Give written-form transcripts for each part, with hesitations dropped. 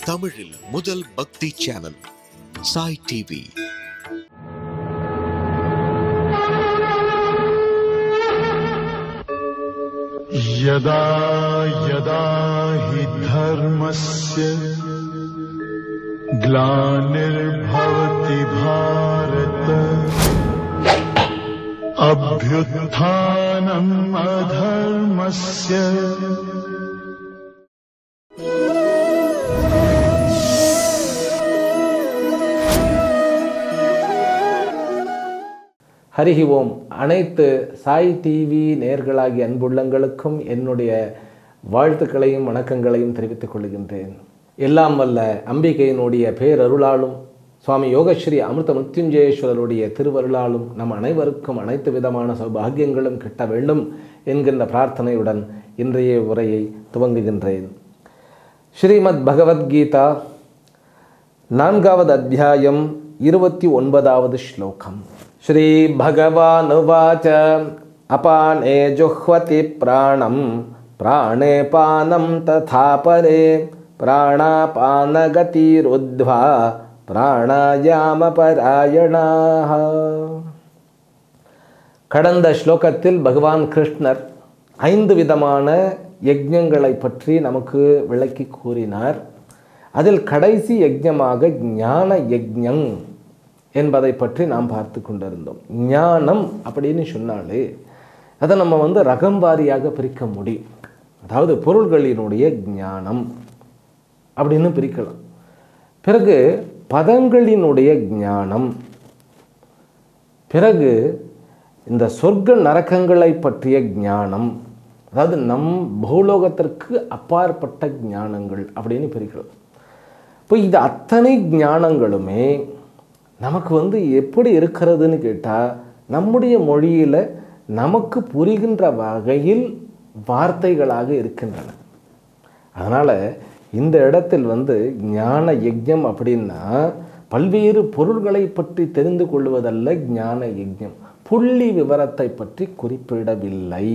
தமிழில் முதல் பக்தி சேனல் சாய் டிவி. यदा यदा हि धर्मस्य ग्लानिर्भवति भारत अभ्युत्थानम् अधर्मस्य ஹரிஹி ஓம். அனைத்து சாய் டிவி நேயர்களாகிய அன்புள்ளங்களுக்கும் என்னுடைய வாழ்த்துக்களையும் வணக்கங்களையும் தெரிவித்துக் கொள்கின்றேன். எல்லாம் வல்ல அம்பிகையினுடைய பேரருளாலும் சுவாமி யோகஸ்ரீ அமிர்த மிருத்யுஞ்சயேஸ்வரருடைய திருவருளாலும் நம் அனைவருக்கும் அனைத்து விதமான சௌபாகியங்களும் கிட்ட வேண்டும் என்கின்ற பிரார்த்தனையுடன் இன்றைய உரையை துவங்குகின்றேன். ஸ்ரீமத் பகவத்கீதா 4வது அத்தியாயம் 29வது ஸ்லோகம். ஸ்ரீ பகவானுவாச்ச அபானே ஜுஹ்வதி பிராணம் பிராணே பானம் ததா பரே பிராணாபானகதிருத்வா பிராணாயாம பராயணாஹ. கடந்த ஸ்லோகத்தில் பகவான் கிருஷ்ணர் 5 விதமான யஜ்ஞங்களை பற்றி நமக்கு விளக்கி கூறினார். அதில் கடைசி யஜ்ஞமாக ஞான யஜ்ஞம் என்பதை பற்றி நாம் பார்த்து கொண்டிருந்தோம். ஞானம் அப்படின்னு சொன்னாலே அதை நம்ம ரகம் வாரியாக பிரிக்க முடியும். அதாவது பொருள்களினுடைய ஞானம் அப்படின்னு பிரிக்கலாம். பிறகு பதங்களினுடைய ஞானம், பிறகு இந்த சொர்க்க நரகங்களை பற்றிய ஞானம், அதாவது நம் பூலோகத்திற்கு அப்பாற்பட்ட ஞானங்கள் அப்படின்னு பிரிக்கலாம். இப்போ இந்த அத்தனை ஞானங்களுமே நமக்கு எப்படி இருக்கிறதுன்னு கேட்டால், நம்முடைய மொழியில் நமக்கு புரிகின்ற வகையில் வார்த்தைகளாக இருக்கின்றன. அதனால் இந்த இடத்தில் ஞான யஜ்ஞம் அப்படின்னா பல்வேறு பொருள்களை பற்றி தெரிந்து கொள்வதல்ல. ஞான யஜ்ஞம் புள்ளி விவரத்தை பற்றி குறிப்பிடவில்லை.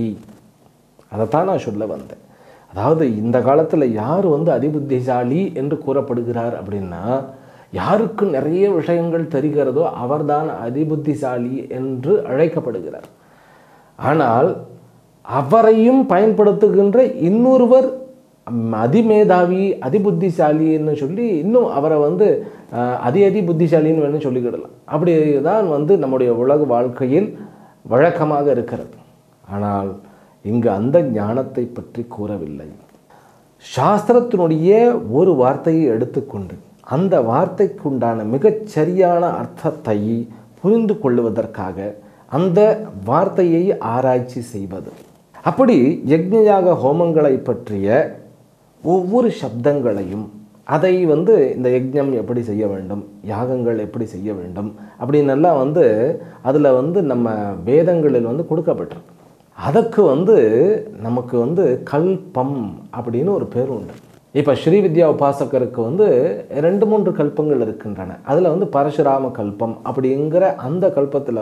அதைத்தான் நான் சொல்ல வந்தேன். அதாவது இந்த காலத்தில் யார் அதிபுத்திசாலி என்று கூறப்படுகிறார் அப்படின்னா, யாருக்கு நிறைய விஷயங்கள் தெரிகிறதோ அவர்தான் அதிபுத்திசாலி என்று அழைக்கப்படுகிறார். ஆனால் அவரையும் பயன்படுத்துகின்ற இன்னொருவர் அதிமேதாவி அதிபுத்திசாலின்னு சொல்லி இன்னும் அவரை அதி புத்திசாலின்னு வேணும் சொல்லிக்கிடலாம். அப்படி தான் நம்முடைய உலக வாழ்க்கையில் வழக்கமாக இருக்கிறது. ஆனால் இங்கு அந்த ஞானத்தை பற்றி கூறவில்லை. சாஸ்திரத்தினுடைய ஒரு வார்த்தையை எடுத்துக்கொண்டு அந்த வார்த்தைக்குண்டான மிகச்சரியான அர்த்தத்தை புரிந்து கொள்வதற்காக அந்த வார்த்தையை ஆராய்ச்சி செய்வது. அப்படி யஜ்ஞயாக ஹோமங்களை பற்றிய ஒவ்வொரு சப்தங்களையும் அதை இந்த யஜ்ஞம் எப்படி செய்ய வேண்டும், யாகங்கள் எப்படி செய்ய வேண்டும் அப்படின்னெல்லாம் அதில் நம்ம வேதங்களில் கொடுக்கப்பட்டிருக்கு. அதுக்கு நமக்கு கல்பம் அப்படின்னு ஒரு பேர் உண்டு. இப்போ ஸ்ரீவித்யா உபாசகருக்கு 2-3 கல்பங்கள் இருக்கின்றன. அதில் பரசுராம கல்பம் அப்படிங்கிற அந்த கல்பத்தில்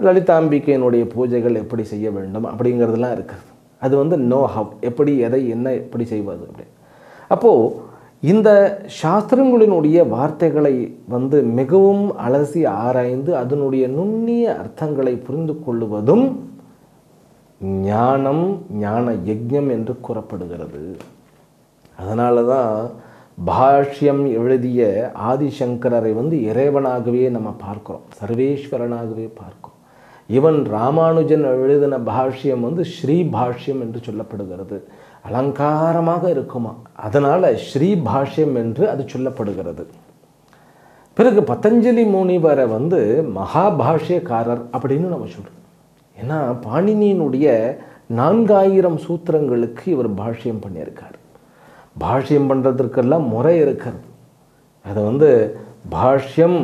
லலிதாம்பிகையினுடைய பூஜைகள் எப்படி செய்ய வேண்டும் அப்படிங்கிறதுலாம் இருக்குது. அது நோ ஹவ், எப்படி எதை என்ன எப்படி செய்வது அப்படி. அப்போது இந்த சாஸ்திரங்களினுடைய வார்த்தைகளை மிகவும் அலசி ஆராய்ந்து அதனுடைய நுண்ணிய அர்த்தங்களை புரிந்து கொள்வதும் ஞானம், ஞான யஜ்ஞம் என்று கூறப்படுகிறது. அதனால தான் பாஷ்யம் எழுதிய ஆதிசங்கரரை இறைவனாகவே நம்ம பார்க்கிறோம், சர்வேஸ்வரனாகவே பார்க்கிறோம். இவன் ராமானுஜன் எழுதின பாஷ்யம் ஸ்ரீ பாஷ்யம் என்று சொல்லப்படுகிறது. அலங்காரமாக இருக்குமா, அதனால் ஸ்ரீ பாஷ்யம் என்று அது சொல்லப்படுகிறது. பிறகு பதஞ்சலி முனிவரை மகாபாஷ்யக்காரர் அப்படின்னு நம்ம சொல்கிறோம். ஏன்னா பாணினியினுடைய 4000 சூத்திரங்களுக்கு இவர் பாஷ்யம் பண்ணியிருக்கார். பாஷ்யம் பண்ணுறதுக்கெல்லாம் முறை இருக்கிறது. அது பாஷ்யம்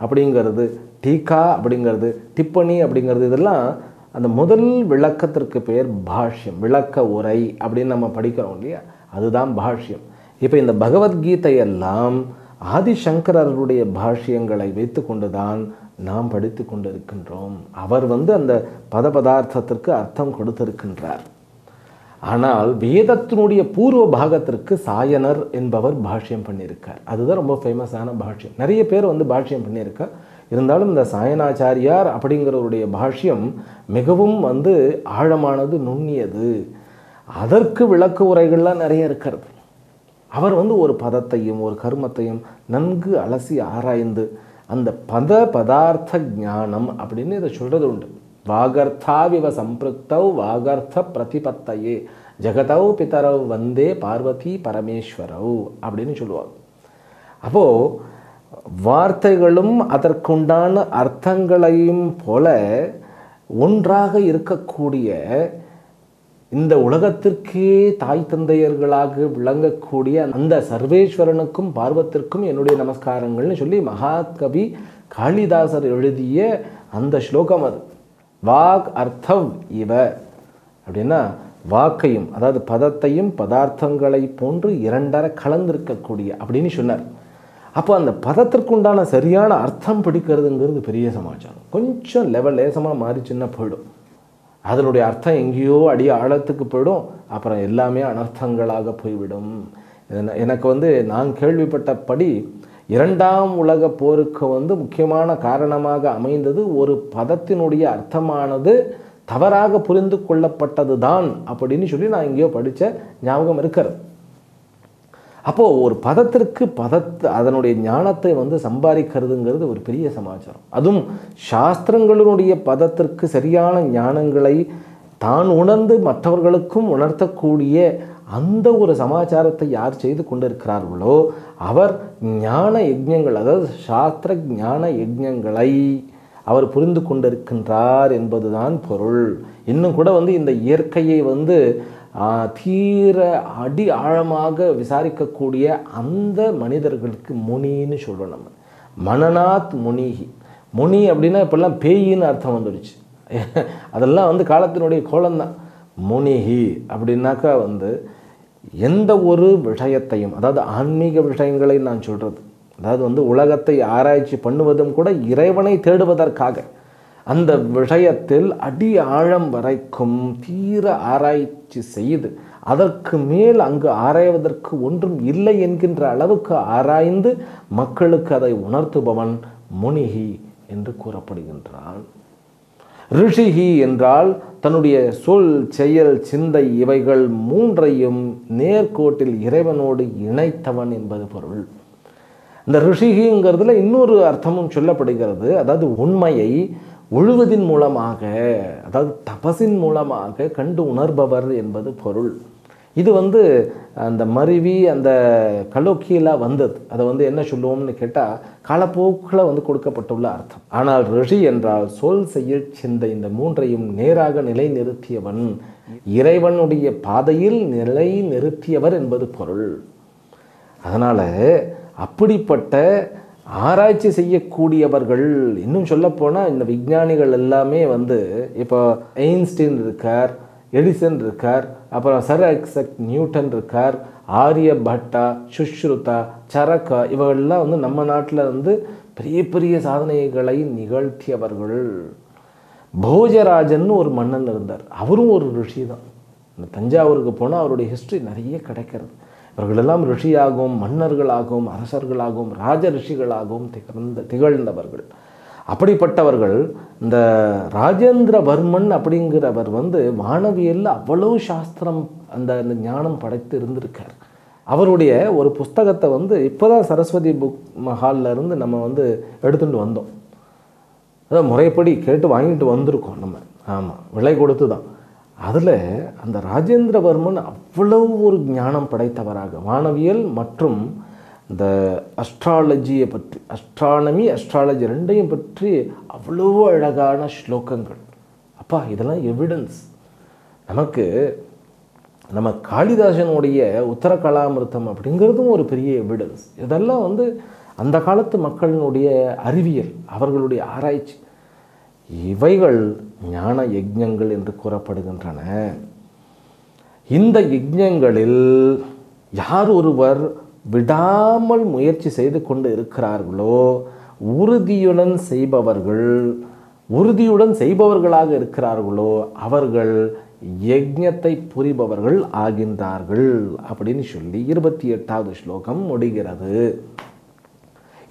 அப்படிங்கிறது, டீகா அப்படிங்கிறது, டிப்பணி அப்படிங்கிறது, இதெல்லாம் அந்த முதல் விளக்கத்திற்கு பேர் பாஷ்யம், விளக்க உரை அப்படின்னு நம்ம படிக்கிறோம் இல்லையா, அதுதான் பாஷ்யம். இப்போ இந்த பகவத்கீதையெல்லாம் ஆதிசங்கரருடைய பாஷ்யங்களை வைத்து கொண்டு தான் நாம் படித்து கொண்டிருக்கின்றோம். அவர் அந்த பதார்த்தத்திற்கு அர்த்தம் கொடுத்திருக்கின்றார். ஆனால் வேதத்தினுடைய பூர்வ பாகத்திற்கு சாயனர் என்பவர் பாஷ்யம் பண்ணியிருக்கார். அதுதான் ரொம்ப ஃபேமஸான பாஷ்யம். நிறைய பேர் வந்து பாஷ்யம் பண்ணியிருக்கார். இருந்தாலும் இந்த சாயனாச்சாரியார் அப்படிங்கிறவருடைய பாஷ்யம் மிகவும் வந்து ஆழமானது, நுண்ணியது. அதற்கு விளக்க உரைகள்லாம் நிறைய இருக்கிறது. அவர் வந்து ஒரு பதத்தையும் ஒரு கர்மத்தையும் நன்கு அலசி ஆராய்ந்து அந்த பதார்த்த ஞானம் அப்படின்னு இதை சொல்கிறது உண்டு. வாகர்த்தாவிவ சம்பிருக்தவ் வாகர்த்த பிரதிபத்தையே ஜெகதவ் பிதரவ் வந்தே பார்வதி பரமேஸ்வரவ் அப்படின்னு சொல்லுவாங்க. அப்போது வார்த்தைகளும் அதற்குண்டான அர்த்தங்களையும் போல ஒன்றாக இருக்கக்கூடிய இந்த உலகத்திற்கே தாய் தந்தையர்களாக விளங்கக்கூடிய அந்த சர்வேஸ்வரனுக்கும் பார்வத்திற்கும் என்னுடைய நமஸ்காரங்கள்னு சொல்லி மகாகவி காளிதாசர் எழுதிய அந்த ஸ்லோகம் அது. வாக் அர்த்தவ் இவ அப்படின்னா வாக்கையும் அதாவது பதத்தையும் பதார்த்தங்களை போன்று இரண்டரை கலந்திருக்கக்கூடிய அப்படின்னு சொன்னார். அப்போ அந்த பதத்திற்குண்டான சரியான அர்த்தம் பிடிக்கிறதுங்கிறது பெரிய சமாச்சாரம். கொஞ்சம் லெவல் லேசமாக மாறிச்சுன்னா போயிடும். அதனுடைய அர்த்தம் எங்கேயோ அடி ஆழத்துக்கு போயிடும். அப்புறம் எல்லாமே அனர்த்தங்களாக போய்விடும். எனக்கு வந்து நான் கேள்விப்பட்டபடி இரண்டாம் உலக போருக்கு வந்து முக்கியமான காரணமாக அமைந்தது ஒரு பதத்தினுடைய அர்த்தமானது தவறாக புரிந்து கொள்ளப்பட்டது தான் அப்படின்னு சொல்லி நான் எங்கேயோ படித்த ஞாபகம் இருக்கிறது. அப்போது ஒரு பதத்திற்கு அதனுடைய ஞானத்தை வந்து சம்பாதிக்கிறதுங்கிறது ஒரு பெரிய சமாச்சாரம். அதுவும் சாஸ்திரங்களினுடைய பதத்திற்கு சரியான ஞானங்களை தான் உணர்ந்து மற்றவர்களுக்கும் உணர்த்தக்கூடிய அந்த ஒரு சமாச்சாரத்தை யார் செய்து கொண்டிருக்கிறார்களோ அவர் ஞான யஜ்ஞங்கள் அதாவது சாஸ்திர ஞான யஜ்ஞங்களை அவர் புரிந்து கொண்டிருக்கின்றார் என்பதுதான் பொருள். இன்னும் கூட வந்து இந்த இயற்கையை வந்து தீர அடி ஆழமாக விசாரிக்கக்கூடிய அந்த மனிதர்களுக்கு முனின்னு சொல்கிறோம். நம்ம மனநாத் முனிகி. முனி அப்படின்னா இப்போல்லாம் பேயின்னு அர்த்தம் வந்துடுச்சு. அதெல்லாம் வந்து காலத்தினுடைய கோலம்தான். முனிகி அப்படின்னாக்கா வந்து எந்த ஒரு விஷயத்தையும் அதாவது ஆன்மீக விஷயங்களை நான் சொல்கிறது அதாவது வந்து உலகத்தை ஆராய்ச்சி பண்ணுவதும் கூட இறைவனை தேடுவதற்காக அந்த விஷயத்தில் அடி ஆழம் வரைக்கும் தீர ஆராய்ச்சி செய்து அதற்கு மேல் அங்கு ஆராய்வதற்கு ஒன்றும் இல்லை என்கின்ற அளவுக்கு ஆராய்ந்து மக்களுக்கு அதை உணர்த்துபவன் முனிகி என்று கூறப்படுகின்றான். ரிஷிகி என்றால் தன்னுடைய சொல், செயல், சிந்தை இவைகள் மூன்றையும் நேர்கோட்டில் இறைவனோடு இணைத்தவன் என்பது பொருள். இந்த ரிஷிகிங்கிறதுல இன்னொரு அர்த்தமும் சொல்லப்படுகிறது. அதாவது உண்மையை ஒழுவதின் மூலமாக அதாவது தபசின் மூலமாக கண்டு உணர்பவர் என்பது பொருள். இது வந்து அந்த மருவி அந்த கலோக்கியலாக வந்தது. அதை வந்து என்ன சொல்லுவோம்னு கேட்டால் காலப்போக்கில் வந்து கொடுக்கப்பட்டுள்ள அர்த்தம். ஆனால் ரிஷி என்றால் சொல், செயல், சிந்தை இந்த மூன்றையும் நேராக நிலை நிறுத்தியவன், இறைவனுடைய பாதையில் நிலை நிறுத்தியவர் என்பது பொருள். அதனால் அப்படிப்பட்ட ஆராய்ச்சி செய்யக்கூடியவர்கள், இன்னும் சொல்லப்போனால் இந்த விஞ்ஞானிகள் எல்லாமே வந்து இப்போ ஐன்ஸ்டீன் இருக்கார், எடிசன் இருக்கார், அப்புறம் சர் ஐசக் நியூட்டன் இருக்கார், ஆரியபட்டா, சுஷ்ருதா, சரகா இவர்கள்லாம் வந்து நம்ம நாட்டில் வந்து பெரிய பெரிய சாதனைகளை நிகழ்த்தியவர்கள். போஜராஜன் ஒரு மன்னன் இருந்தார். அவரும் ஒரு ரிஷி தான். இந்த தஞ்சாவூருக்கு போனால் அவருடைய ஹிஸ்ட்ரி நிறைய கிடைக்கிறது. இவர்களெல்லாம் ரிஷியாகவும் மன்னர்களாகவும் அரசர்களாகவும் ராஜ ரிஷிகளாகவும் திகழ்ந்தவர்கள். அப்படிப்பட்டவர்கள் இந்த ராஜேந்திரவர்மன் அப்படிங்கிறவர் வந்து வானவியலில் அவ்வளவு சாஸ்திரம் அந்த ஞானம் படைத்து இருந்திருக்கார். அவருடைய ஒரு புஸ்தகத்தை வந்து இப்போ தான் சரஸ்வதி புக் மஹாலில் இருந்து நம்ம வந்து எடுத்துகிட்டு வந்தோம். அதாவது முறைப்படி கேட்டு வாங்கிட்டு வந்திருக்கோம் நம்ம. ஆமாம், விலை கொடுத்து தான். அதில் அந்த ராஜேந்திரவர்மன் அவ்வளவு ஒரு ஞானம் படைத்தவராக வானவியல் மற்றும் இந்த அஸ்ட்ராலஜியை பற்றி, அஸ்ட்ராலஜி ரெண்டையும் பற்றி அவ்வளோ அழகான ஸ்லோகங்கள். அப்பா, இதெல்லாம் எவிடன்ஸ் நமக்கு. நம்ம காளிதாசனுடைய உத்தர கலாமிருத்தம் அப்படிங்கிறதும் ஒரு பெரிய எவிடன்ஸ். இதெல்லாம் வந்து அந்த காலத்து மக்களினுடைய அறிவியல், அவர்களுடைய ஆராய்ச்சி. இவைகள் ஞான யஜ்ஞங்கள் என்று கூறப்படுகின்றன. இந்த யஜ்ஞங்களில் யார் ஒருவர் விடாமல் முயற்சி செய்து கொண்டு இருக்கிறார்களோ, உறுதியுடன் செய்பவர்களாக இருக்கிறார்களோ அவர்கள் யஜ்ஞத்தை புரிபவர்கள் ஆகின்றார்கள் அப்படின்னு சொல்லி 28வது ஸ்லோகம் முடிகிறது.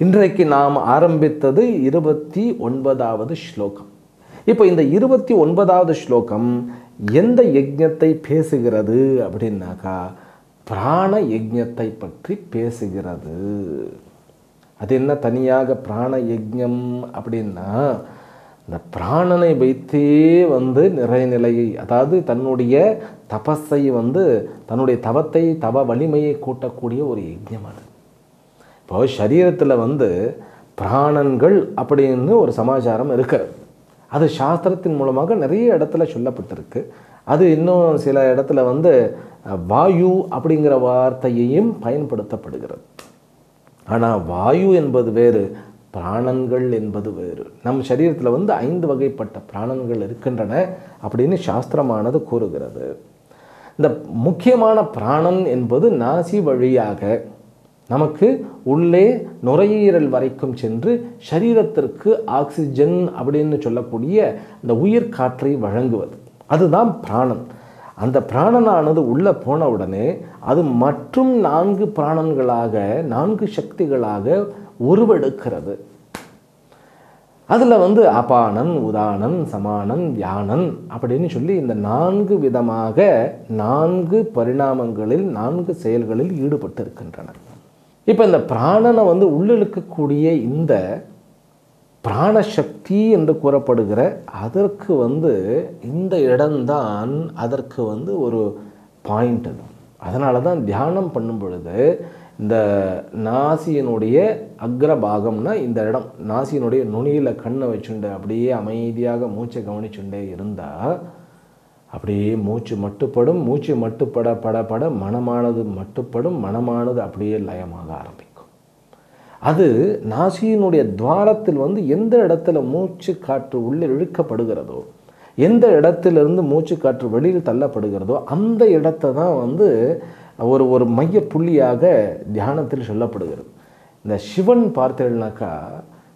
இன்றைக்கு நாம் ஆரம்பித்தது 29வது ஸ்லோகம். இப்போ இந்த 29வது ஸ்லோகம் எந்த யஜ்ஞத்தை பேசுகிறது அப்படின்னாக்கா பிராண யஜ்ஞத்தை பற்றி பேசுகிறது. அது என்ன தனியாக பிராண யஜ்ஞம் அப்படின்னா, இந்த பிராணனை வைத்தே நிறைநிலையை, அதாவது தன்னுடைய தபஸை தன்னுடைய தவ வலிமையை கூட்டக்கூடிய ஒரு யஜ்ஞம் அது. இப்போ சரீரத்தில் பிராணன்கள் அப்படின்னு ஒரு சமாச்சாரம் இருக்கிறது. அது சாஸ்திரத்தின் மூலமாக நிறைய இடத்துல சொல்லப்பட்டிருக்கு. அது இன்னும் சில இடத்துல வாயு அப்படிங்கிற வார்த்தையையும் பயன்படுத்தப்படுகிறது. ஆனால் வாயு என்பது வேறு, பிராணன்கள் என்பது வேறு. நம் சரீரத்தில் 5 வகைப்பட்ட பிராணன்கள் இருக்கின்றன அப்படின்னு சாஸ்திரமானது கூறுகிறது. இந்த முக்கியமான பிராணன் என்பது நாசி வழியாக நமக்கு உள்ளே நுரையீரல் வரைக்கும் சென்று சரீரத்திற்கு ஆக்சிஜன் அப்படின்னு சொல்லக்கூடிய இந்த உயிர் காற்றை வழங்குவது, அதுதான் பிராணன். அந்த பிராணனானது உள்ளே போன உடனே அது மற்றும் 4 பிராணன்களாக 4 சக்திகளாக உருவெடுக்கிறது. அதில் அபானன், உதானன், சமானன், வியானன் அப்படின்னு சொல்லி இந்த 4 விதமாக 4 பரிணாமங்களில் 4 செயல்களில் ஈடுபட்டு இருக்கின்றன. இப்போ இந்த பிராணனை உள்ளிழுக்கக்கூடிய இந்த பிராணசக்தி என்று கூறப்படுகிற அதற்கு இந்த இடம்தான் அதற்கு ஒரு பாயிண்ட். அது அதனால தான் தியானம் பண்ணும் பொழுது இந்த நாசியினுடைய அக்ரபாகம்னா இந்த இடம், நாசியினுடைய நுனியில் கண்ணை வச்சுண்டு அப்படியே அமைதியாக மூச்சை கவனிச்சுண்டே இருந்தால் அப்படியே மூச்சு மட்டுப்படும். மூச்சு மட்டுப்பட பட மனமானது மட்டுப்படும். மனமானது அப்படியே லயமாக ஆரம்பிக்கும். அது நாசியினுடைய துவாரத்தில் எந்த இடத்துல மூச்சு காற்று உள்ளே இழுக்கப்படுகிறதோ, எந்த இடத்திலிருந்து மூச்சு காற்று வெளியில் தள்ளப்படுகிறதோ அந்த இடத்தை தான் ஒரு மைய புள்ளியாக தியானத்தில் சொல்லப்படுகிறது. இந்த சிவன் பார்த்தேன்னாக்கா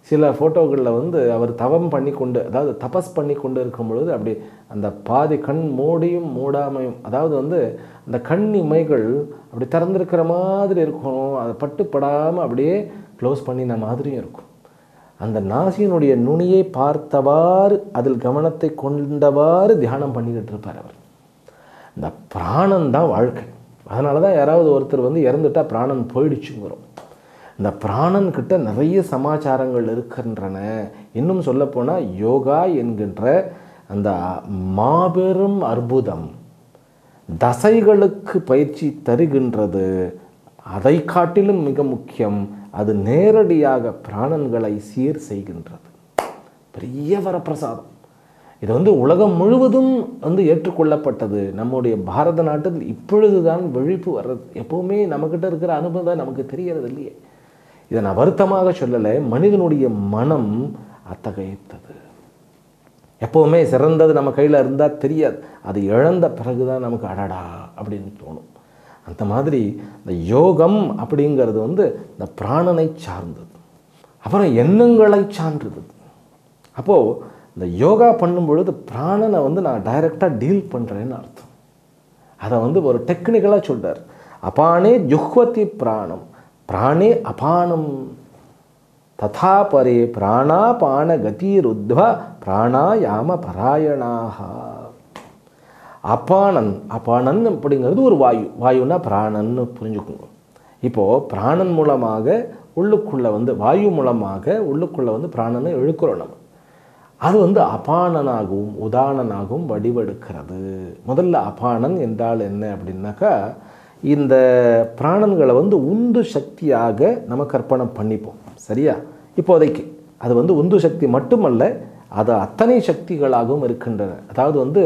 சில ஃபோட்டோக்களில் அவர் தவம் பண்ணி கொண்டு, அதாவது தபஸ் பண்ணி கொண்டு இருக்கும் பொழுது அப்படி அந்த பாதி கண் மூடியும் மூடாமையும், அதாவது அந்த கண் இமைகள் அப்படி திறந்திருக்கிற மாதிரி இருக்கணும், அதை பட்டுப்படாமல் அப்படியே க்ளோஸ் பண்ணின மாதிரியும் இருக்கும். அந்த நாசியினுடைய நுனியை பார்த்தவாறு அதில் கவனத்தை கொண்டவாறு தியானம் பண்ணிக்கிட்டு இருப்பார் அவர். இந்த பிராணன் தான் வாழ்க்கை. அதனால தான் யாராவது ஒருத்தர் இறந்துட்டால் பிராணன் போயிடுச்சுங்கிறோம். இந்த பிராணன்கிட்ட நிறைய சமாச்சாரங்கள் இருக்கின்றன. இன்னும் சொல்லப்போனால் யோகா என்கின்ற அந்த மாபெரும் அற்புதம் தசைகளுக்கு பயிற்சி தருகின்றது. அதை காட்டிலும் மிக முக்கியம், அது நேரடியாக பிராணன்களை சீர் செய்கின்றது. பெரிய வரப்பிரசாதம். இது உலகம் முழுவதும் ஏற்றுக்கொள்ளப்பட்டது. நம்முடைய பாரத நாட்டில் இப்பொழுதுதான் விழிப்பு வர்றது. எப்போவுமே நம்மக்கிட்ட இருக்கிற அனுபவம் நமக்கு தெரியறது இல்லையே. இதை நான் வருத்தமாக சொல்லலை, மனிதனுடைய மனம் அத்தகையது. எப்போவுமே சிறந்தது நம்ம கையில் இருந்தால் தெரியாது, அது இழந்த பிறகுதான் நமக்கு அடடா அப்படின்னு தோணும். அந்த மாதிரி இந்த யோகம் அப்படிங்கிறது இந்த பிராணனை சார்ந்தது, அப்புறம் எண்ணங்களை சார்ந்தது. அப்போது இந்த யோகா பண்ணும் பொழுது பிராணனை நான் டைரெக்டாக டீல் பண்ணுறேன்னு அர்த்தம். அதை ஒரு டெக்னிக்கலாக சொல்கிறார். அபானே ஜுஹ்வதி பிராணம் பிராணே அபானம் ததா பரே பிராணாபான கதிருத்வ பிராணாயாம பராயணாக. அபானன், அபானன் அப்படிங்கிறது ஒரு வாயு, வாயுன்னா பிராணன்னு புரிஞ்சுக்கோங்க. இப்போது பிராணன் மூலமாக உள்ளுக்குள்ளே வாயு மூலமாக உள்ளுக்குள்ளே பிராணனை இழுக்கிறோம் நம்ம. அது அபானனாகவும் உதானனாகவும் வடிவெடுக்கிறது. முதல்ல அபானன் என்றால் என்ன அப்படின்னாக்கா, இந்த பிராணன்களை உந்து சக்தியாக நம்ம கற்பனை பண்ணிப்போம், சரியா? இப்போதைக்கு அது உந்து சக்தி மட்டுமல்ல, அது அத்தனை சக்திகளாகவும் இருக்கின்றன. அதாவது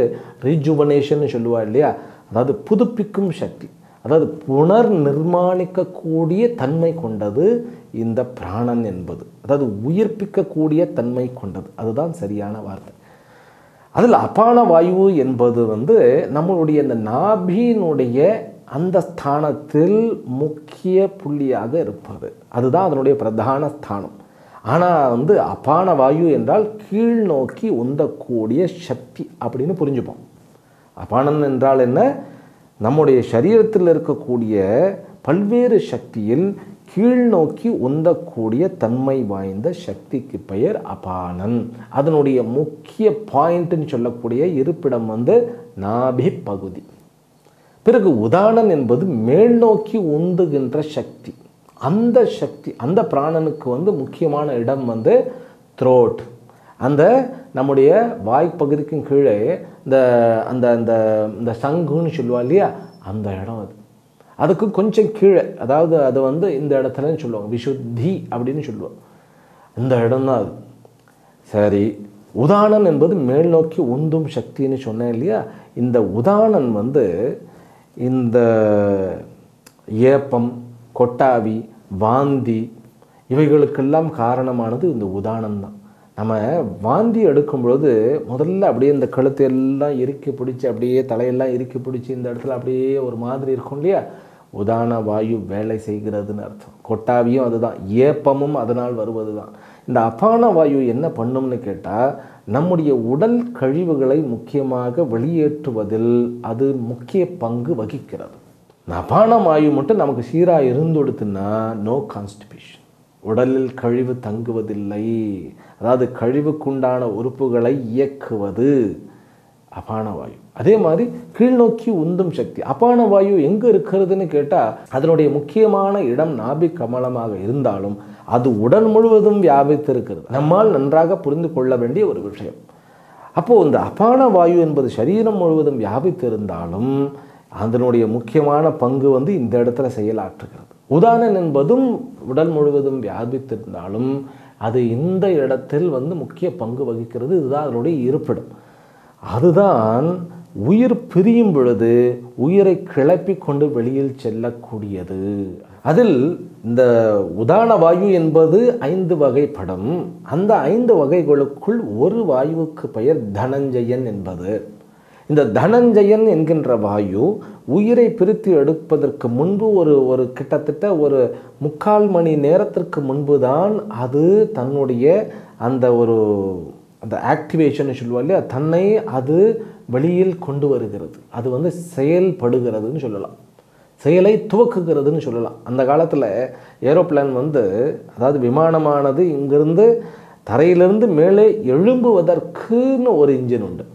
ரிஜுவனேஷன் சொல்லுவா இல்லையா, அதாவது புதுப்பிக்கும் சக்தி, அதாவது புனர் நிர்மாணிக்கக்கூடிய தன்மை கொண்டது இந்த பிராணன் என்பது. அதாவது உயிர்ப்பிக்கக்கூடிய தன்மை கொண்டது, அதுதான் சரியான வார்த்தை. அதில் அபான வாயு என்பது நம்மளுடைய இந்த நாபியினுடைய அந்த ஸ்தானத்தில் முக்கிய புள்ளியாக இருப்பது, அதுதான் அதனுடைய பிரதான ஸ்தானம். ஆனால் அபான வாயு என்றால் கீழ் நோக்கி உந்தக்கூடிய சக்தி அப்படின்னு புரிஞ்சுப்போம். அபானன் என்றால் என்ன? நம்முடைய சரீரத்தில் இருக்கக்கூடிய பல்வேறு சக்தியில் கீழ் நோக்கி உந்தக்கூடிய தன்மை வாய்ந்த சக்திக்கு பெயர் அபானன். அதனுடைய முக்கிய பாயிண்ட்னு சொல்லக்கூடிய இருப்பிடம் வந்து நாபி பகுதி. பிறகு உதானன் என்பது மேல் நோக்கி உந்துகின்ற சக்தி. அந்த சக்தி, அந்த பிராணனுக்கு வந்து முக்கியமான இடம் வந்து த்ரோட். அந்த நம்முடைய வாய்ப்பகுதிக்கும் கீழே இந்த அந்த அந்த இந்த சங்குன்னு சொல்லுவா இல்லையா, அந்த இடம் அது. அதுக்கு கொஞ்சம் கீழே, அதாவது அது வந்து இந்த இடத்துலன்னு சொல்லுவாங்க, விசுத்தி அப்படின்னு சொல்லுவாங்க. இந்த இடம் தான் அது. சரி, உதானன் என்பது மேல் நோக்கி உந்தும் சக்தின்னு சொன்னேன் இல்லையா. இந்த உதானன் வந்து இந்த ஏப்பம், கொட்டாவி, வாந்தி இவைகளுக்கெல்லாம் காரணமானது இந்த உதானம் தான். நம்ம வாந்தி எடுக்கும் பொழுது முதல்ல அப்படியே இந்த கழுத்தையெல்லாம் இறுக்கி பிடிச்சி, அப்படியே தலையெல்லாம் இறுக்கி பிடிச்சி இந்த இடத்துல அப்படியே ஒரு மாதிரி இருக்கும் இல்லையா, உதான வாயு வேலை செய்கிறதுன்னு அர்த்தம். கொட்டாவியும் அதுதான், ஏப்பமும் அதனால் வருவது தான். இந்த அபான வாயு என்ன பண்ணும்னு கேட்டால், நம்முடைய உடல் கழிவுகளை முக்கியமாக வெளியேற்றுவதில் அது முக்கிய பங்கு வகிக்கிறது. இந்த அபான வாயு மட்டும் நமக்கு சீராக இருந்துடுத்துன்னா நோ கான்ஸ்டிபேஷன், உடலில் கழிவு தங்குவதில்லை. அதாவது கழிவுக்குண்டான உறுப்புகளை இயக்குவது அபான வாயு. அதே மாதிரி கீழ்நோக்கி உந்தும் சக்தி அபான வாயு எங்கே இருக்கிறதுன்னு கேட்டால், அதனுடைய முக்கியமான இடம் நாபி கமலமாக இருந்தாலும் அது உடல் முழுவதும் வியாபித்திருக்கிறது. நம்மால் நன்றாக புரிந்து கொள்ள வேண்டிய ஒரு விஷயம். அப்போது இந்த அபான வாயு என்பது சரீரம் முழுவதும் வியாபித்திருந்தாலும் அதனுடைய முக்கியமான பங்கு வந்து இந்த இடத்துல செயலாற்றுகிறது. உதானன் என்பதும் உடல் முழுவதும் வியாபித்திருந்தாலும் அது இந்த இடத்தில் வந்து முக்கிய பங்கு வகிக்கிறது. இதுதான் அதனுடைய இருப்பிடம். அதுதான் உயிர் பிரியும் பொழுது உயிரை கிளப்பி கொண்டு வெளியில் செல்லக்கூடியது. அதில் இந்த உதான வாயு என்பது 5 வகைப்படும். அந்த 5 வகைகளுக்குள் ஒரு வாயுவுக்கு பெயர் தனஞ்சயன் என்பது. இந்த தனஞ்சயன் என்கின்ற வாயு உயிரை பிரித்து எடுப்பதற்கு முன்பு ஒரு கிட்டத்தட்ட ஒரு 3/4 மணி நேரத்திற்கு முன்பு தான் அது தன்னுடைய அந்த ஆக்டிவேஷன் சொல்லுவா இல்லையா, தன்னை அது வெளியில் கொண்டு வருகிறது. அது வந்து செயல்படுகிறதுன்னு சொல்லலாம், செயலை துவக்குகிறதுன்னு சொல்லலாம். அந்த காலத்தில் ஏரோப்ளேன் வந்து, அதாவது விமானமானது இங்கிருந்து தரையிலிருந்து மேலே எழும்புவதற்குன்னு ஒரு இன்ஜின் உண்டு,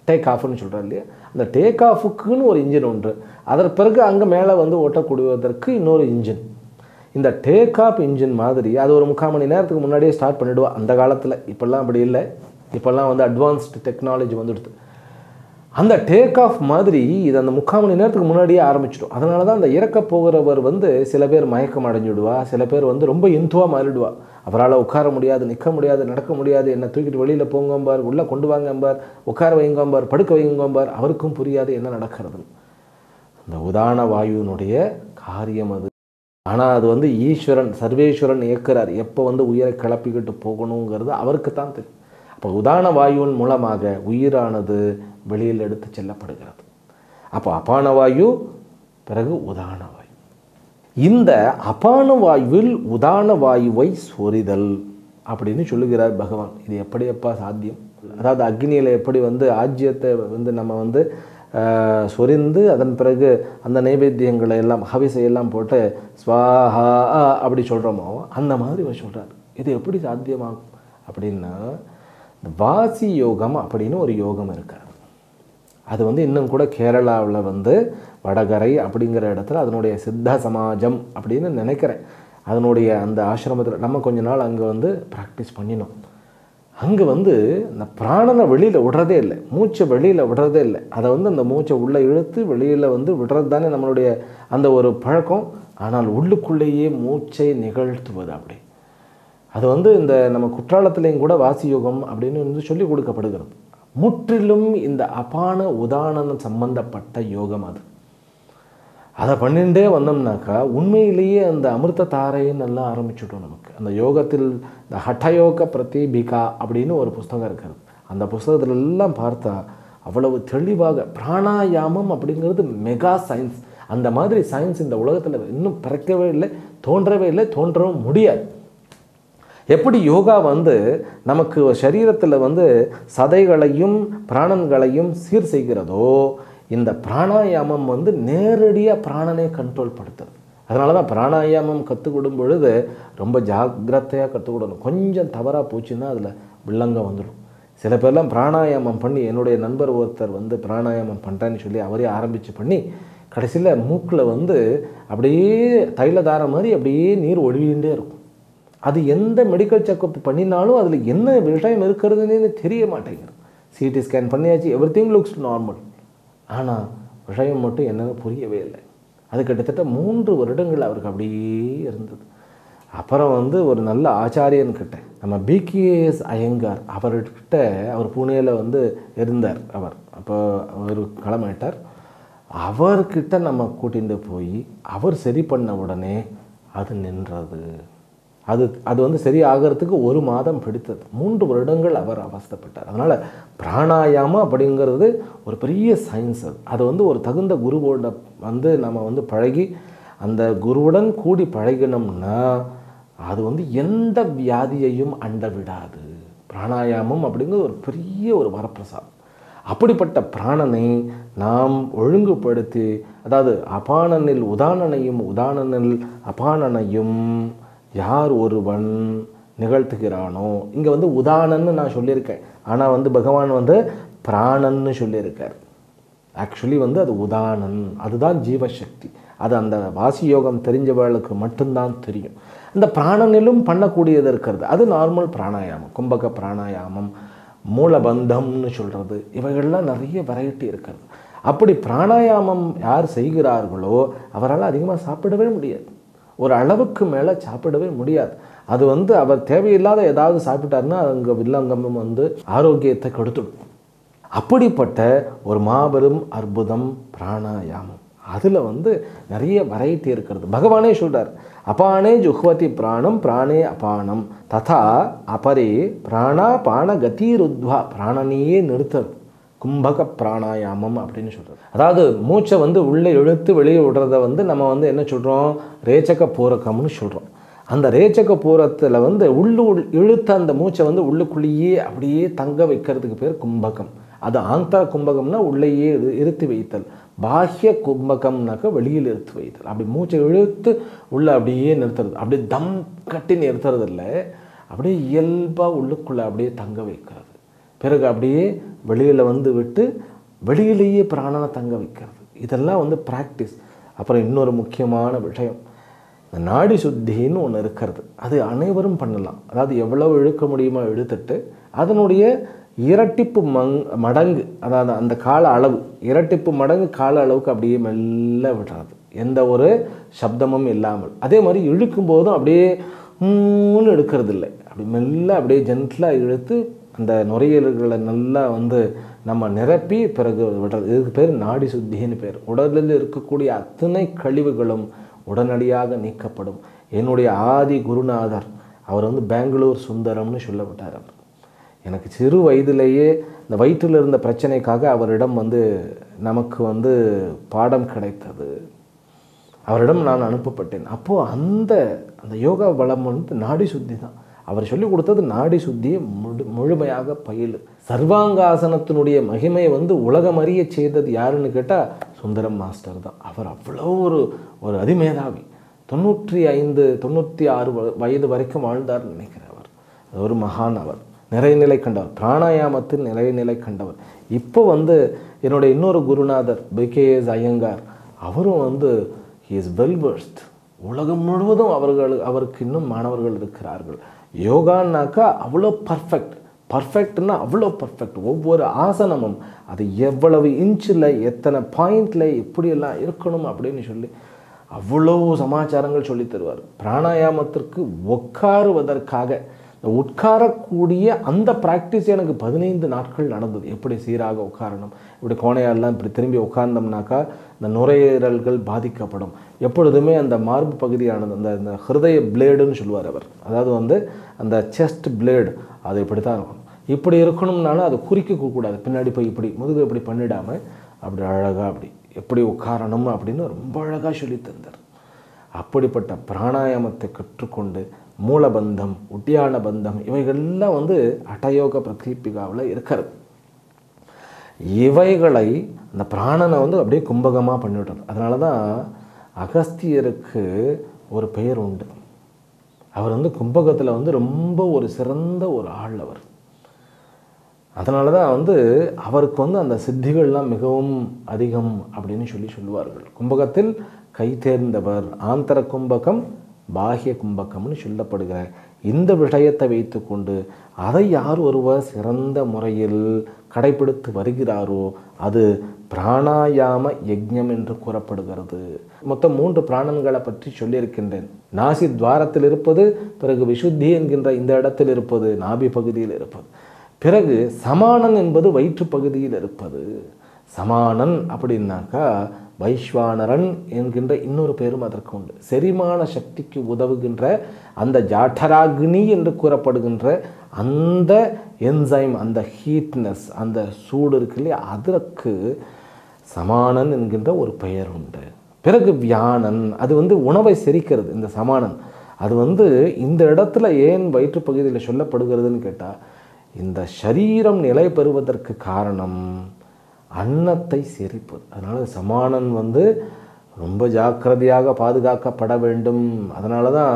டேக் ஆஃப்னு சொல்கிறோம் இல்லையா. அந்த டேக் ஆஃபுக்குன்னு ஒரு இன்ஜின் உண்டு. அதற்கு பிறகு அங்கே மேலே வந்து ஓட்டக்கூடியதற்கு இன்னொரு இன்ஜின். இந்த டேக் ஆஃப் இன்ஜின் மாதிரி அது ஒரு 3/4 மணி நேரத்துக்கு முன்னாடியே ஸ்டார்ட் பண்ணிவிடுவா அந்த காலத்தில். இப்போல்லாம் அப்படி இல்லை, இப்போல்லாம் வந்து அட்வான்ஸ்டு டெக்னாலஜி வந்துடுது. அந்த டேக் ஆஃப் மாதிரி இது அந்த 3/4 மணி நேரத்துக்கு முன்னாடியே ஆரம்பிச்சிடும். அதனால தான் அந்த இறக்க போகிறவர் வந்து சில பேர் மயக்கம் அடைஞ்சிடுவா, சில பேர் வந்து ரொம்ப இந்துவாக மாறிடுவா. அவரால் உட்கார முடியாது, நிற்க முடியாது, நடக்க முடியாது, என்னை தூக்கிட்டு வெளியில் போங்கம்பார், உள்ளே கொண்டு வாங்கம்பார், உட்கார வைங்கம்பார், படுக்க வைங்கம்பார். அவருக்கும் புரியாது என்ன நடக்கிறது. அந்த உதான வாயுவினுடைய காரியம் அது. ஆனால் அது வந்து ஈஸ்வரன், சர்வேஸ்வரன் இயக்குறார். எப்போ வந்து உயிரை கிளப்பிக்கிட்டு போகணுங்கிறது அவருக்கு தான் தெரியும். அப்போ உதான வாயுவின் மூலமாக உயிரானது வெளியில் எடுத்து செல்லப்படுகிறது. அப்போ அபான வாயு, பிறகு உதான வாயு. இந்த அபான வாயுவில் உதான வாயுவை சொரிதல் அப்படின்னு சொல்லுகிறார் பகவான். இது எப்படியப்பா சாத்தியம்? அதாவது அக்னியில் எப்படி வந்து ஆஜ்யத்தை வந்து நம்ம வந்து சொரிந்து அதன் பிறகு அந்த நைவேத்தியங்களை எல்லாம் ஹவிசையெல்லாம் போட்டு ஸ்வாஹா அப்படி சொல்கிறோமோ அந்த மாதிரி அவர் சொல்கிறார். இது எப்படி சாத்தியமாகும் அப்படின்னா, வாசி யோகம் அப்படின்னு ஒரு யோகம் இருக்காது. அது வந்து இன்னும் கூட கேரளாவில் வந்து வடகரை அப்படிங்கிற இடத்துல அதனுடைய சித்த சமாஜம் அப்படின்னு நினைக்கிறேன். அதனுடைய அந்த ஆசிரமத்தில் நம்ம கொஞ்ச நாள் அங்கே வந்து ப்ராக்டிஸ் பண்ணினோம். அங்கே வந்து இந்த பிராணனை வெளியில் விடுறதே இல்லை, மூச்சை வெளியில் விடுறதே இல்லை. அதை வந்து அந்த மூச்சை உள்ளே இழுத்து வெளியில் வந்து விடுறது தானே நம்மளுடைய அந்த ஒரு பழக்கம். ஆனால் உள்ளுக்குள்ளேயே மூச்சை நிகழ்த்துவது அப்படி. அது வந்து இந்த நம்ம குற்றாலத்திலையும் கூட வாசி யோகம் அப்படின்னு வந்து சொல்லி கொடுக்கப்படுகிறது. முற்றிலும் இந்த அபான உதாரணம் சம்பந்தப்பட்ட யோகம் அது. அதை பண்ணிகிட்டே வந்தோம்னாக்கா உண்மையிலேயே அந்த அமிர்த தாரைன்னு எல்லாம் ஆரம்பிச்சுட்டோம் நமக்கு. அந்த யோகத்தில் இந்த ஹட்டயோக பிரதீபிகா அப்படின்னு ஒரு புஸ்தகம் இருக்கிறது. அந்த புஸ்தகத்துல எல்லாம் பார்த்தா அவ்வளவு தெளிவாக பிராணாயாமம் அப்படிங்கிறது மெகா சயின்ஸ். அந்த மாதிரி சயின்ஸ் இந்த உலகத்தில் இன்னும் பிறக்கவே இல்லை, தோன்றவே இல்லை, தோன்றவும் முடியாது. எப்படி யோகா வந்து நமக்கு சரீரத்தில் வந்து சதைகளையும் பிராணன்களையும் சீர் செய்கிறதோ, இந்த பிராணாயாமம் வந்து நேரடியாக பிராணனை கண்ட்ரோல் படுத்துறது. அதனால தான் பிராணாயாமம் கற்றுக்கொடும் பொழுது ரொம்ப ஜாக்கிரதையாக கற்றுக்கொடணும். கொஞ்சம் தவறாக போச்சுன்னா அதில் வில்லங்கம் வந்துடும். சில பேர்லாம் பிராணாயாமம் பண்ணி, என்னுடைய நண்பர் ஒருத்தர் வந்து பிராணாயாமம் பண்ணுறேன்னு சொல்லி அவரே ஆரம்பித்து பண்ணி கடைசியில் மூக்கில் வந்து அப்படியே தைலதாரம் மாதிரி அப்படியே நீர் ஒழுகின்றே இருக்கும். அது எந்த மெடிக்கல் செக்கப் பண்ணினாலும் அதில் என்ன விஷயம் இருக்கிறதுன்னு தெரிய மாட்டேங்குது. சிடி ஸ்கேன் பண்ணியாச்சு, எவ்ரிதிங் லுக்ஸ் நார்மல். ஆனால் விஷயம் மட்டும் என்னன்னு புரியவே இல்லை. அது கிட்டத்தட்ட 3 வருடங்கள் அவருக்கு அப்படியே இருந்தது. அப்புறம் வந்து ஒரு நல்ல ஆச்சாரியன்கிட்ட, நம்ம பிகேஎஸ் ஐயங்கார் அவர்கிட்ட, அவர் புனேயில் வந்து இருந்தார். அவர் அப்போ அவர் களமாயிட்டார். அவர்கிட்ட நம்ம கூட்டிகிட்டு போய் அவர் சரி பண்ண உடனே அது நின்றது. அது வந்து சரி ஆகிறதுக்கு 1 மாதம் பிடித்தது. 3 வருடங்கள் அவர் அவஸ்தைப்பட்டார். அதனால் பிராணாயாமம் அப்படிங்கிறது ஒரு பெரிய சயின்ஸ். அது வந்து ஒரு தகுந்த குருவோட வந்து நம்ம வந்து பழகி அந்த குருவுடன் கூடி பழகினோம்னா அது வந்து எந்த வியாதியையும் அண்ட விடாது. பிராணாயாமம் அப்படிங்கிறது ஒரு பெரிய ஒரு வரப்பிரசாதம். அப்படிப்பட்ட பிராணனை நாம் ஒழுங்குபடுத்தி, அதாவது அபானனில் உதானனையும் உதானனில் அபானனையும் யார் ஒருவன் நிகழ்த்துகிறானோ, இங்கே வந்து உதானன்னு நான் சொல்லியிருக்கேன், ஆனால் வந்து பகவான் வந்து பிராணன்னு சொல்லியிருக்கார். ஆக்சுவலி வந்து அது உதானன், அதுதான் ஜீவசக்தி. அது அந்த வாசி யோகம் தெரிஞ்சவர்களுக்கு மட்டும்தான் தெரியும். இந்த பிராணனிலும் பண்ணக்கூடியது இருக்கிறது. அது நார்மல் பிராணாயாமம், கும்பக பிராணாயாமம், மூலபந்தம்னு சொல்கிறது, இவைகள்லாம் நிறைய வெரைட்டி இருக்கிறது. அப்படி பிராணாயாமம் யார் செய்கிறார்களோ அவரால் அதிகமாக சாப்பிடவே முடியாது. ஒரு அளவுக்கு மேலே சாப்பிடவே முடியாது. அது வந்து அவர் தேவையில்லாத ஏதாவது சாப்பிட்டாருன்னா அங்கே வில்லங்கமும் வந்து ஆரோக்கியத்தை கெடுத்துடும். அப்படிப்பட்ட ஒரு மாபெரும் அற்புதம் பிராணாயாமம். அதில் வந்து நிறைய வெரைட்டி இருக்கிறது. பகவானே சொல்கிறார், அபானே ஜுஹ்வதி பிராணம் பிராணே அபானம் ததா அபரே பிராணாபான கதிருத்வா. பிராணனையே நிறுத்தது கும்பக பிராணாயாமம் அப்படின்னு சொல்கிறது. அதாவது மூச்சை வந்து உள்ளே இழுத்து வெளியே விடுறத வந்து நம்ம வந்து என்ன சொல்கிறோம், ரேச்சக பூரகம்னு சொல்கிறோம். அந்த ரேச்சக பூரத்தில் வந்து இழுத்த அந்த மூச்சை வந்து உள்ளுக்குள்ளேயே அப்படியே தங்க வைக்கிறதுக்கு பேர் கும்பகம். அது ஆந்தர கும்பகம்னா உள்ளேயே இருத்தி வைத்தல், பாஹ்ய கும்பகம்னாக்க வெளியில் எடுத்து வைத்தல். அப்படி மூச்சை இழுத்து உள்ளே அப்படியே நிறுத்துறது, அப்படியே தம் கட்டி நிறுத்துறது இல்லை, அப்படியே இயல்பாக உள்ளுக்குள்ளே அப்படியே தங்க வைக்கிறது. பிறகு அப்படியே வெளியில் வந்து விட்டு வெளியிலேயே பிராணனை தங்க வைக்கிறது. இதெல்லாம் வந்து ப்ராக்டிஸ். அப்புறம் இன்னொரு முக்கியமான விஷயம், இந்த நாடி சுத்தின்னு ஒன்று இருக்கிறது. அது அனைவரும் பண்ணலாம். அதாவது எவ்வளவு இழுக்க முடியுமோ இழுத்துட்டு அதனுடைய இரட்டிப்பு மடங்கு, அதாவது அந்த கால அளவு இரட்டிப்பு மடங்கு கால அளவுக்கு அப்படியே மெல்ல விடுறது, எந்த ஒரு சப்தமும் இல்லாமல். அதே மாதிரி இழுக்கும் போதும் அப்படியே மூணு எடுக்கிறது இல்லை, அப்படி மெல்ல அப்படியே ஜென்டிலாக இழுத்து அந்த நுரையீரல்களை நல்லா வந்து நம்ம நிரப்பி பிறகு விடுறது. இதுக்கு பேர் நாடி சுத்தின்னு பேர். உடலில் இருக்கக்கூடிய அத்தனை கழிவுகளும் உடனடியாக நீக்கப்படும். என்னுடைய ஆதி குருநாதர் அவர் வந்து பெங்களூர் சுந்தரம்னு சொல்லப்பட்டார். அவர் எனக்கு சிறு வயதிலேயே இந்த வயிற்றில் இருந்த பிரச்சனைக்காக அவரிடம் வந்து நமக்கு வந்து பாடம் கிடைத்தது. அவரிடம் நான் அனுப்பப்பட்டேன். அப்போது அந்த யோகா பலம் வந்து நாடி சுத்தி தான். அவர் சொல்லிக் கொடுத்தது நாடி சுத்தியை முழுமையாக பயிலு. சர்வாங்காசனத்தினுடைய மகிமையை வந்து உலகம் அறிய செய்தது யாருன்னு கேட்டால் சுந்தரம் மாஸ்டர் தான். அவர் அவ்வளோ ஒரு அதிமேதாவி. 95, 96 வயது வரைக்கும் வாழ்ந்தார்னு நினைக்கிறேன். அவர் ஒரு மகான். அவர் நிறைநிலை கண்டவர், பிராணாயாமத்தில் நிறைநிலை கண்டவர். இப்போ வந்து என்னுடைய இன்னொரு குருநாதர் பிகேஎஸ் ஐயங்கார், அவரும் வந்து ஹி இஸ் வெல் வெர்ஸ்ட். உலகம் முழுவதும் அவருக்கு இன்னும் மாணவர்கள் இருக்கிறார்கள். யோகான்னாக்கா அவ்வளோ பர்ஃபெக்ட்னா அவ்வளோ பர்ஃபெக்ட். ஒவ்வொரு ஆசனமும் அது எவ்வளவு இன்ச்சில் எத்தனை பாயிண்டில் எப்படியெல்லாம் இருக்கணும் அப்படின்னு சொல்லி அவ்வளோ சமாச்சாரங்கள் சொல்லி தருவார். பிராணாயாமத்திற்கு உட்காருவதற்காக உட்காரக்கூடிய அந்த ப்ராக்டிஸ் எனக்கு 15 நாட்கள் நடந்தது. எப்படி சீராக உட்காரணும், இப்படி கோணையாலாம் இப்படி திரும்பி உட்கார்ந்தோம்னாக்கா இந்த நுரையீரல்கள் பாதிக்கப்படும். எப்பொழுதுமே அந்த மார்பு பகுதியானது அந்த ஹிருதய பிளேடுன்னு சொல்லுவார் அவர். அதாவது வந்து அந்த செஸ்ட் பிளேடு அது இப்படி தான் இருக்கணும். இப்படி இருக்கணும்னாலும் அதை குறிக்கக்கூடாது. பின்னாடி போய் இப்படி முதுகு இப்படி பண்ணிடாமல் அப்படி அழகாக அப்படி எப்படி உட்காரணும் அப்படின்னு ரொம்ப அழகாக சொல்லி தந்தார். அப்படிப்பட்ட பிராணாயாமத்தை கற்றுக்கொண்டு மூலபந்தம், உட்டியான பந்தம் இவைகள்லாம் வந்து அட்டயோக பிரதீபிகாவில் இருக்கிறது. இவைகளை அந்த பிராணனை வந்து அப்படியே கும்பகமாக பண்ணிவிட்டார். அதனால தான் அகஸ்தியருக்கு ஒரு பெயர் உண்டு. அவர் வந்து கும்பகத்தில் வந்து ரொம்ப ஒரு சிறந்த ஒரு ஆள் அவர். அதனால தான் வந்து அவருக்கு வந்து அந்த சித்திகள்லாம் மிகவும் அதிகம் அப்படின்னு சொல்லுவார்கள். கும்பகத்தில் கை தேர்ந்தவர், ஆந்தர கும்பகம் பாஹ்ய கும்பகம்னு சொல்லப்படுகிற இந்த விஷயத்தை வைத்துக்கொண்டு அதை யார் ஒருவர் சிறந்த முறையில் கடைபிடித்து வருகிறாரோ அது பிராணாயாம யஜ்ஞம் என்று கூறப்படுகிறது. மொத்தம் 3 பிராணன்களை பற்றி சொல்லியிருக்கின்றேன். நாசி துவாரத்தில் இருப்பது, பிறகு விசுத்தி என்கின்ற இந்த இடத்தில் இருப்பது, நாபி பகுதியில் இருப்பது, பிறகு சமானன் என்பது வயிற்று பகுதியில் இருப்பது. சமானன் அப்படின்னாக்கா வைஸ்வானரன் என்கின்ற இன்னொரு பேரும் அதற்கு உண்டு. செரிமான சக்திக்கு உதவுகின்ற அந்த ஜாட்டராக்னி என்று கூறப்படுகின்ற அந்த என்சைம், அந்த ஹீட்னஸ், அந்த சூடு இருக்கு இல்லையா, அதற்கு சமானன் என்கின்ற ஒரு பெயர் உண்டு. பிறகு வியானன், அது வந்து உணவை செரிக்கிறது. இந்த சமானன் அது வந்து இந்த இடத்துல ஏன் வயிற்று பகுதியில் சொல்லப்படுகிறதுன்னு கேட்டால், இந்த சரீரம் நிலை பெறுவதற்கு காரணம் அன்னத்தை செரிப்பது. அதனால் சமானன் வந்து ரொம்ப ஜாக்கிரதையாக பாதுகாக்கப்பட வேண்டும். அதனால தான்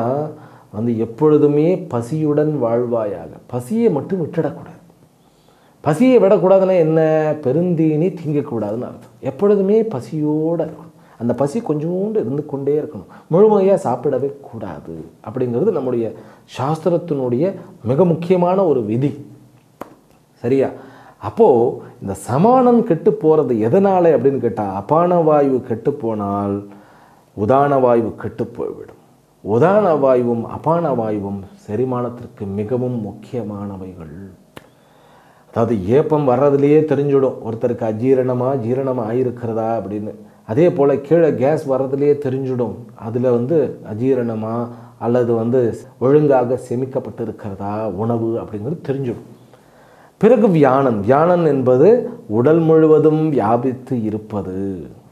வந்து எப்பொழுதுமே பசியுடன் வாழ்வாயாக, பசியை மட்டும் விட்டுடக்கூடாது. பசியை விடக்கூடாதுன்னா என்ன, பெருந்தீனி திங்கக்கூடாதுன்னு அர்த்தம். எப்பொழுதுமே பசியோடு இருக்கணும். அந்த பசி கொஞ்சோண்டு இருந்து கொண்டே இருக்கணும், முழுமையாக சாப்பிடவே கூடாது. அப்படிங்கிறது நம்முடைய சாஸ்திரத்தினுடைய மிக முக்கியமான ஒரு விதி. சரியா? அப்போது இந்த சமானம் கெட்டு போகிறது எதனால் அப்படின்னு கேட்டால், அபான வாயு கெட்டு போனால் உதான வாயு கெட்டு போய்விடும். உதான வாயுவும் அபான வாயுவும் செரிமானத்திற்கு மிகவும் முக்கியமானவைகள். அதாவது ஏப்பம் வர்றதுலேயே தெரிஞ்சிடும் ஒருத்தருக்கு அஜீரணமாக ஜீரணமாக ஆகிருக்கிறதா அப்படின்னு. அதே போல் கீழே கேஸ் வர்றதுலேயே தெரிஞ்சிடும் அதில் வந்து அஜீரணமாக அல்லது வந்து ஒழுங்காக செமிக்கப்பட்டு இருக்கிறதா உணவு அப்படிங்கிறது தெரிஞ்சிடும். பிறகு வியானன், வியானன் என்பது உடல் முழுவதும் வியாபித்து இருப்பது.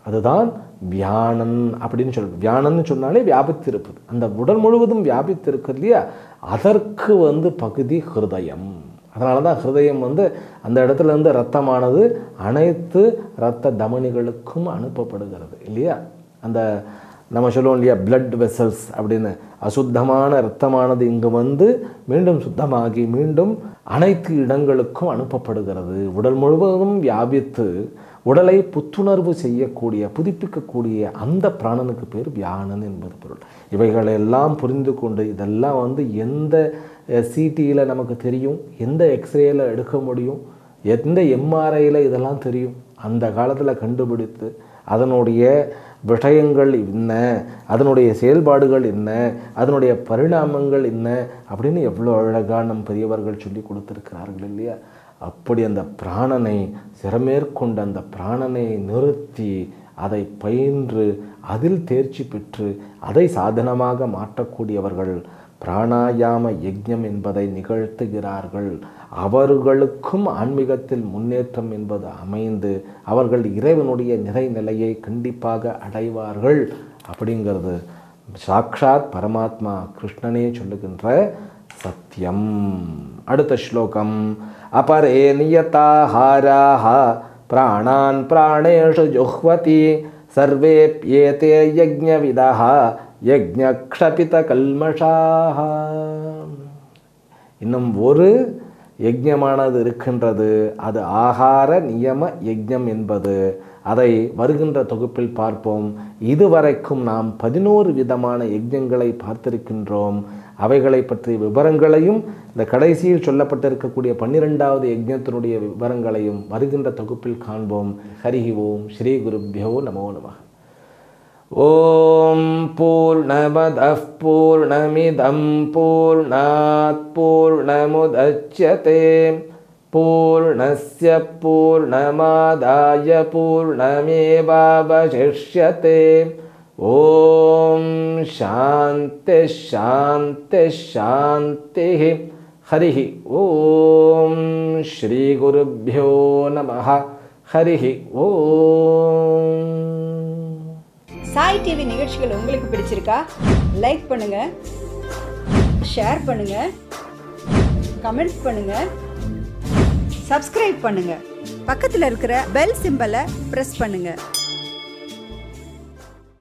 அதுதான் வியானன் அப்படின்னு சொல்லுவோம். வியானன்னு சொன்னாலே வியாபித்து இருப்பது, அந்த உடல் முழுவதும் வியாபித்து இருக்கிறது இல்லையா, அதற்கு வந்து பகுதி ஹிருதயம். அதனால தான் ஹிருதயம் வந்து அந்த இடத்துல இருந்து இரத்தமானது அனைத்து இரத்த தமனிகளுக்கும் அனுப்பப்படுகிறது இல்லையா. அந்த நம்ம சொல்லுவோம் இல்லையா, பிளட் வெசல்ஸ் அப்படின்னு. அசுத்தமான இரத்தமானது இங்கு வந்து மீண்டும் சுத்தமாகி மீண்டும் அனைத்து இடங்களுக்கும் அனுப்பப்படுகிறது. உடல் முழுவதும் வியாபித்து உடலை புத்துணர்வு செய்யக்கூடிய, புதுப்பிக்கக்கூடிய அந்த பிராணனுக்கு பேர் வியானன் என்பது பொருள். இவைகளெல்லாம் புரிந்து கொண்டு இதெல்லாம் வந்து எந்த சிடியில் நமக்கு தெரியும், எந்த எக்ஸ்ரேயில் எடுக்க முடியும், எந்த எம்ஆர்ஐயில் இதெல்லாம் தெரியும், அந்த காலத்தில் கண்டுபிடித்து அதனுடைய விஷயங்கள் என்ன, அதனுடைய செயல்பாடுகள் என்ன, அதனுடைய பரிணாமங்கள் என்ன அப்படின்னு எவ்வளோ அழகாக நம் பெரியவர்கள் சொல்லி கொடுத்துருக்கிறார்கள் இல்லையா. அப்படி அந்த பிராணனை சிறமேற்கொண்ட அந்த பிராணனை நிறுத்தி அதை பயின்று அதில் தேர்ச்சி பெற்று அதை சாதனமாக மாற்றக்கூடியவர்கள் பிராணாயாம யஜ்ஞம் என்பதை நிகழ்த்துகிறார்கள். அவர்களுக்கும் ஆன்மீகத்தில் முன்னேற்றம் என்பது அமைந்து அவர்கள் இறைவனுடைய நிறைநிலையை கண்டிப்பாக அடைவார்கள். அப்படிங்கிறது சாக்ஷாத் பரமாத்மா கிருஷ்ணனே சொல்லுகின்ற சத்தியம். அடுத்த ஸ்லோகம். அபரே நியதாஹாராஹ பிராணான் பிராணேஷு ஜுஹ்வதி சர்வேப்யேதே யஜ்ஞவிதஹ யஜ்ஞக்ஷபித கல்மஷாஹ. இன்னும் ஒரு யஜ்ஞமானது இருக்கின்றது, அது ஆகார நியம யஜ்ஞம் என்பது. அதை வருகின்ற தொகுப்பில் பார்ப்போம். இதுவரைக்கும் நாம் 11 விதமான யஜ்ஞங்களை பார்த்திருக்கின்றோம். அவைகளை பற்றிய விவரங்களையும் இந்த கடைசியில் சொல்லப்பட்டிருக்கக்கூடிய 12வது யஜ்ஞத்தினுடைய விவரங்களையும் வருகின்ற தொகுப்பில் காண்போம். ஹரி ஓம். ஸ்ரீ குருப்யோ நமோ நமः. ஓம் பூர்ணமதః பூர்ணமிதம் பூர்ணாத் பூர்ணமுதச்யதே பூர்ணஸ்ய பூர்ணமாதாய பூர்ணமேவாவசிஷ்யதே. ஓம் சாந்தி சாந்தி சாந்தி. ஹரி ஓம். ஸ்ரீ குருப்யோ நமः. ஹரி ஓம். சாய் டிவி நிகழ்ச்சிகள் உங்களுக்கு பிடிச்சிருக்கா? லைக் பண்ணுங்க, ஷேர் பண்ணுங்க, கமெண்ட் பண்ணுங்க, சப்ஸ்கிரைப் பண்ணுங்க. பக்கத்துல இருக்கிற பெல் சிம்பலை பிரஸ் பண்ணுங்க.